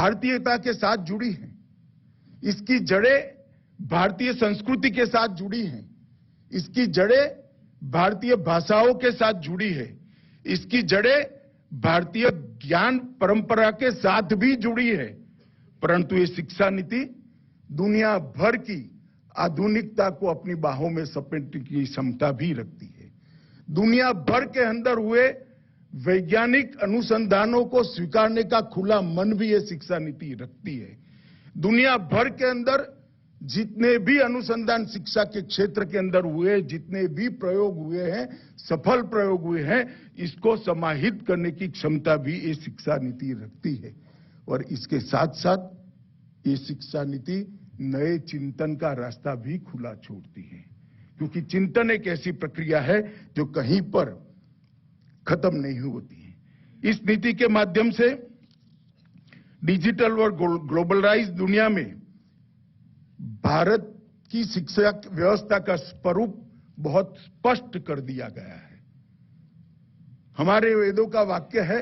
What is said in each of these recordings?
भारतीयता के साथ जुड़ी हैं, इसकी जड़ें भारतीय संस्कृति के साथ जुड़ी हैं, इसकी जड़ें भारतीय भाषाओं के साथ जुड़ी है, इसकी जड़ें भारतीय ज्ञान परंपरा के साथ भी जुड़ी है। परंतु ये शिक्षा नीति दुनिया भर की आधुनिकता को अपनी बाहों में समेटने की क्षमता भी रखती है। दुनिया भर के अंदर हुए वैज्ञानिक अनुसंधानों को स्वीकारने का खुला मन भी ये शिक्षा नीति रखती है। दुनिया भर के अंदर जितने भी अनुसंधान शिक्षा के क्षेत्र के अंदर हुए, जितने भी प्रयोग हुए हैं, सफल प्रयोग हुए हैं, इसको समाहित करने की क्षमता भी ये शिक्षा नीति रखती है। और इसके साथ साथ ये शिक्षा नीति नए चिंतन का रास्ता भी खुला छोड़ती है, क्योंकि चिंतन एक ऐसी प्रक्रिया है जो कहीं पर खत्म नहीं होती है। इस नीति के माध्यम से डिजिटल और ग्लोबलाइज दुनिया में भारत की शिक्षा व्यवस्था का स्वरूप बहुत स्पष्ट कर दिया गया है। हमारे वेदों का वाक्य है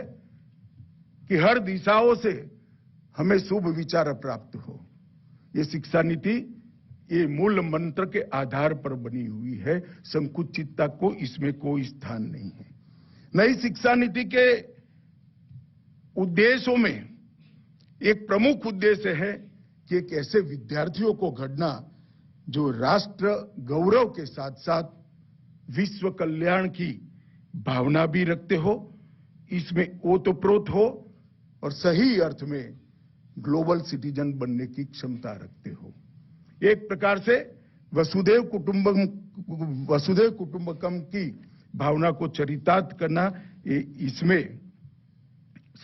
कि हर दिशाओं से हमें शुभ विचार प्राप्त हो। ये शिक्षा नीति ये मूल मंत्र के आधार पर बनी हुई है। संकुचितता को इसमें कोई स्थान नहीं है। नई शिक्षा नीति के उद्देश्यों में एक प्रमुख उद्देश्य है कि एक ऐसे विद्यार्थियों को घड़ना जो राष्ट्र गौरव के साथ साथ विश्व कल्याण की भावना भी रखते हो, इसमें ओतप्रोत हो और सही अर्थ में ग्लोबल सिटीजन बनने की क्षमता रखते हो। एक प्रकार से वसुधैव कुटुंबकम की भावना को चरितार्थ करना इसमें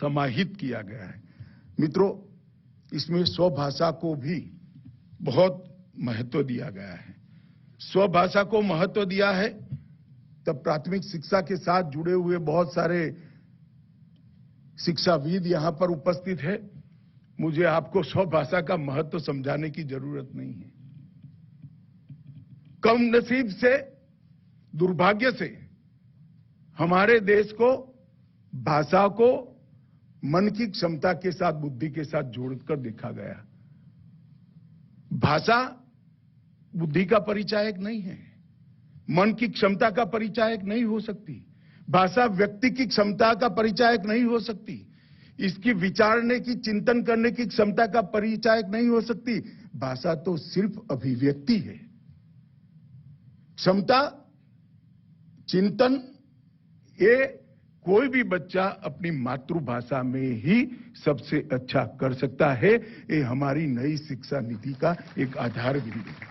समाहित किया गया है। मित्रों, इसमें स्वभाषा को भी बहुत महत्व दिया गया है। स्वभाषा को महत्व दिया है तब प्राथमिक शिक्षा के साथ जुड़े हुए बहुत सारे शिक्षाविद यहां पर उपस्थित है। मुझे आपको स्वभाषा का महत्व समझाने की जरूरत नहीं है। कम नसीब से, दुर्भाग्य से हमारे देश को भाषा को मन की क्षमता के साथ, बुद्धि के साथ जोड़कर देखा गया। भाषा बुद्धि का परिचायक नहीं है, मन की क्षमता का परिचायक नहीं हो सकती। भाषा व्यक्ति की क्षमता का परिचायक नहीं हो सकती। इसकी विचारने की, चिंतन करने की क्षमता का परिचायक नहीं हो सकती। भाषा तो सिर्फ अभिव्यक्ति है। क्षमता, चिंतन, ये कोई भी बच्चा अपनी मातृभाषा में ही सबसे अच्छा कर सकता है। ये हमारी नई शिक्षा नीति का एक आधार बिंदु है।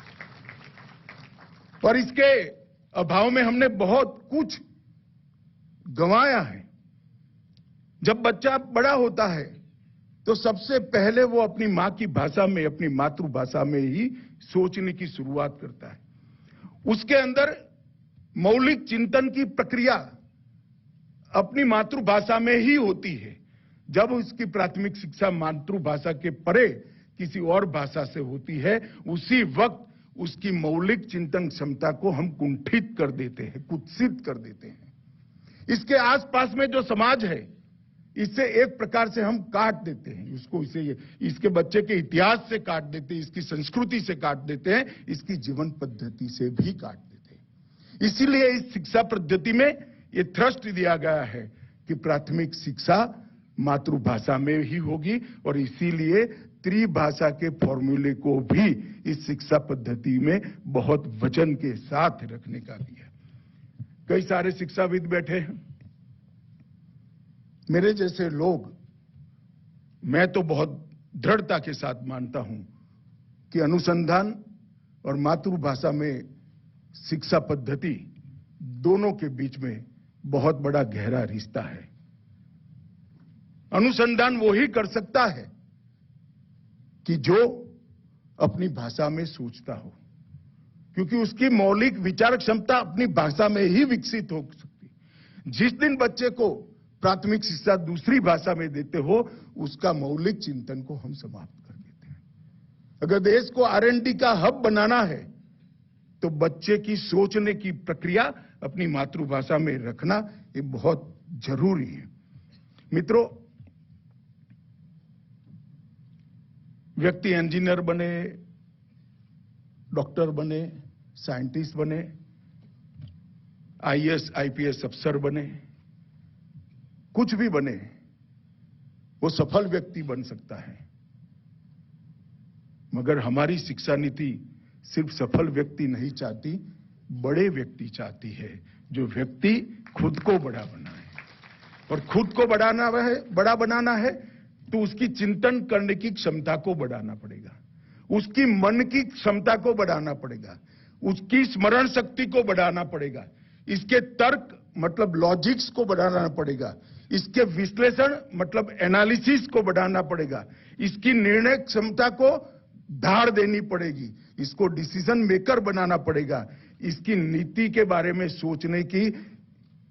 और इसके अभाव में हमने बहुत कुछ गंवाया है। जब बच्चा बड़ा होता है तो सबसे पहले वो अपनी मां की भाषा में, अपनी मातृभाषा में ही सोचने की शुरुआत करता है। उसके अंदर मौलिक चिंतन की प्रक्रिया अपनी मातृभाषा में ही होती है। जब उसकी प्राथमिक शिक्षा मातृभाषा के परे किसी और भाषा से होती है, उसी वक्त उसकी मौलिक चिंतन क्षमता को हम कुंठित कर देते हैं, कुत्सित कर देते हैं। इसके आसपास में जो समाज है, इससे एक प्रकार से हम काट देते हैं उसको। इसके बच्चे के इतिहास से काट देते हैं, इसकी संस्कृति से काट देते हैं, इसकी जीवन पद्धति से भी काट देते हैं। इसीलिए इस शिक्षा पद्धति में ये थ्रस्ट दिया गया है कि प्राथमिक शिक्षा मातृभाषा में ही होगी। और इसीलिए त्रिभाषा के फॉर्मूले को भी इस शिक्षा पद्धति में बहुत वचन के साथ रखने का दिया। कई सारे शिक्षाविद बैठे हैं, मेरे जैसे लोग, मैं तो बहुत दृढ़ता के साथ मानता हूं कि अनुसंधान और मातृभाषा में शिक्षा पद्धति दोनों के बीच में बहुत बड़ा गहरा रिश्ता है। अनुसंधान वो ही कर सकता है कि जो अपनी भाषा में सोचता हो, क्योंकि उसकी मौलिक विचार क्षमता अपनी भाषा में ही विकसित हो सकती। जिस दिन बच्चे को प्राथमिक शिक्षा दूसरी भाषा में देते हो, उसका मौलिक चिंतन को हम समाप्त कर देते हैं। अगर देश को R&D का हब बनाना है तो बच्चे की सोचने की प्रक्रिया अपनी मातृभाषा में रखना ये बहुत जरूरी है। मित्रों, व्यक्ति इंजीनियर बने, डॉक्टर बने, साइंटिस्ट बने, आईएएस आईपीएस अफसर बने, कुछ भी बने, वो सफल व्यक्ति बन सकता है। मगर हमारी शिक्षा नीति सिर्फ सफल व्यक्ति नहीं चाहती, बड़े व्यक्ति चाहती है, जो व्यक्ति खुद को बड़ा बनाए। और खुद को बड़ा बनाना है तो उसकी चिंतन करने की क्षमता को बढ़ाना पड़ेगा, उसकी मन की क्षमता को बढ़ाना पड़ेगा, उसकी स्मरण शक्ति को बढ़ाना पड़ेगा, इसके तर्क मतलब लॉजिक्स को बढ़ाना पड़ेगा, इसके विश्लेषण मतलब एनालिसिस को बढ़ाना पड़ेगा, इसकी निर्णय क्षमता को धार देनी पड़ेगी, इसको डिसीजन मेकर बनाना पड़ेगा, इसकी नीति के बारे में सोचने की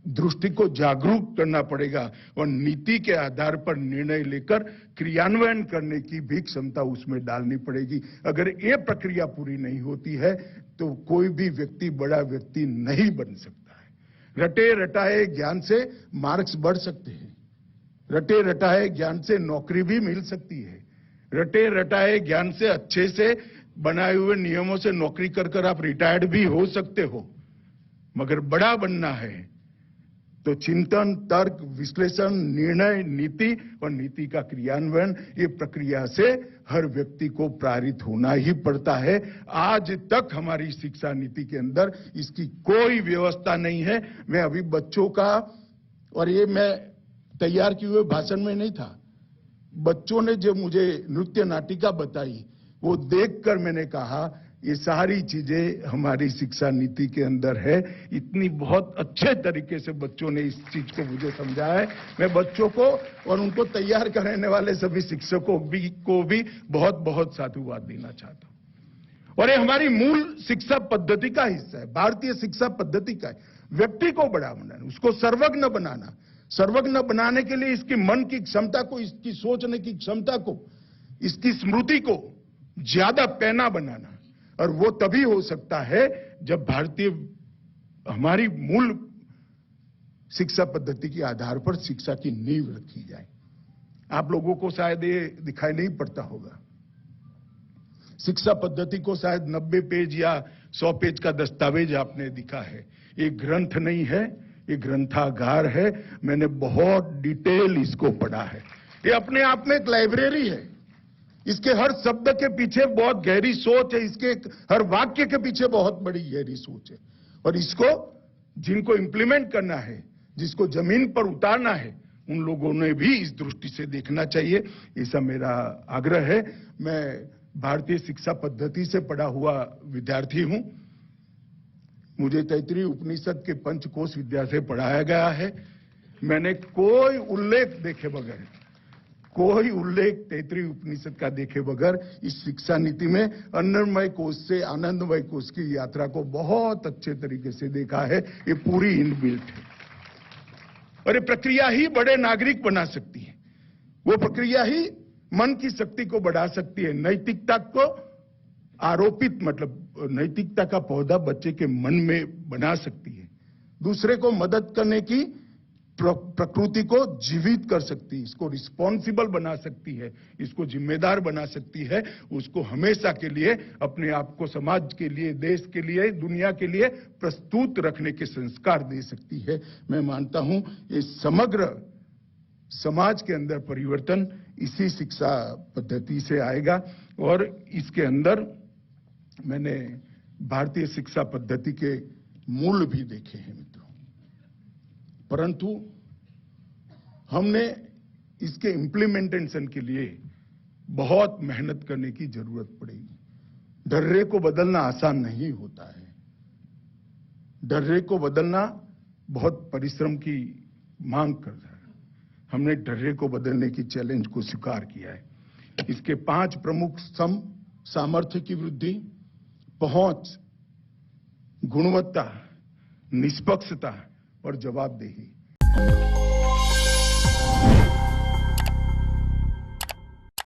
दृष्टि को जागरूक करना पड़ेगा और नीति के आधार पर निर्णय लेकर क्रियान्वयन करने की भी क्षमता उसमें डालनी पड़ेगी। अगर ये प्रक्रिया पूरी नहीं होती है तो कोई भी व्यक्ति बड़ा व्यक्ति नहीं बन सकता है। रटे रटाए ज्ञान से मार्क्स बढ़ सकते हैं, रटे रटाए ज्ञान से नौकरी भी मिल सकती है, रटे रटाए ज्ञान से अच्छे से बनाए हुए नियमों से नौकरी कर आप रिटायर्ड भी हो सकते हो। मगर बड़ा बनना है तो चिंतन, तर्क, विश्लेषण, निर्णय, नीति और नीति का क्रियान्वयन, ये प्रक्रिया से हर व्यक्ति को प्रेरित होना ही पड़ता है। आज तक हमारी शिक्षा नीति के अंदर इसकी कोई व्यवस्था नहीं है। मैं अभी बच्चों का, और ये मैं तैयार किए हुए भाषण में नहीं था, बच्चों ने जो मुझे नृत्य नाटिका बताई वो देखकर मैंने कहा ये सारी चीजें हमारी शिक्षा नीति के अंदर है। इतनी बहुत अच्छे तरीके से बच्चों ने इस चीज को मुझे समझाया है। मैं बच्चों को और उनको तैयार करने वाले सभी शिक्षकों को भी बहुत बहुत साधुवाद देना चाहता हूं। और ये हमारी मूल शिक्षा पद्धति का हिस्सा है, भारतीय शिक्षा पद्धति का है। व्यक्ति को बड़ा बनाना, उसको सर्वज्ञ बनाना, सर्वज्ञ बनाने के लिए इसकी मन की क्षमता को, इसकी सोचने की क्षमता को, इसकी स्मृति को ज्यादा पैना बनाना। और वो तभी हो सकता है जब भारतीय हमारी मूल शिक्षा पद्धति के आधार पर शिक्षा की नींव रखी जाए। आप लोगों को शायद ये दिखाई नहीं पड़ता होगा, शिक्षा पद्धति को शायद 90 पेज या 100 पेज का दस्तावेज आपने दिखा है। ये ग्रंथ नहीं है, ये ग्रंथागार है। मैंने बहुत डिटेल इसको पढ़ा है। ये अपने आप में एक लाइब्रेरी है। इसके हर शब्द के पीछे बहुत गहरी सोच है, इसके हर वाक्य के पीछे बहुत बड़ी गहरी सोच है। और इसको जिनको इंप्लीमेंट करना है, जिसको जमीन पर उतारना है, उन लोगों ने भी इस दृष्टि से देखना चाहिए, ऐसा मेरा आग्रह है। मैं भारतीय शिक्षा पद्धति से पढ़ा हुआ विद्यार्थी हूं। मुझे तैत्तिरीय उपनिषद के पंचकोश विद्या से पढ़ाया गया है। मैंने कोई उल्लेख देखे बगैर, कोई उल्लेख तैत्तिरीय उपनिषद का देखे बगैर इस शिक्षा नीति में अन्नमय कोश से आनंदमय कोश की यात्रा को बहुत अच्छे तरीके से देखा है। ये पूरी इनबिल्ट है और ये प्रक्रिया ही बड़े नागरिक बना सकती है। वो प्रक्रिया ही मन की शक्ति को बढ़ा सकती है। नैतिकता को आरोपित, मतलब नैतिकता का पौधा बच्चे के मन में बना सकती है। दूसरे को मदद करने की प्रकृति को जीवित कर सकती है, इसको रिस्पॉन्सिबल बना सकती है, इसको जिम्मेदार बना सकती है, उसको हमेशा के लिए अपने आप को समाज के लिए, देश के लिए, दुनिया के लिए प्रस्तुत रखने के संस्कार दे सकती है। मैं मानता हूं ये समग्र समाज के अंदर परिवर्तन इसी शिक्षा पद्धति से आएगा। और इसके अंदर मैंने भारतीय शिक्षा पद्धति के मूल भी देखे हैं मित्रों, परंतु हमने इसके इम्प्लीमेंटेशन के लिए बहुत मेहनत करने की जरूरत पड़ेगी। डर्रे को बदलना आसान नहीं होता है। डर्रे को बदलना बहुत परिश्रम की मांग करता है। हमने डर्रे को बदलने की चैलेंज को स्वीकार किया है। इसके 5 प्रमुख स्तंभ: सामर्थ्य की वृद्धि, पहुंच, गुणवत्ता, निष्पक्षता और जवाबदेही।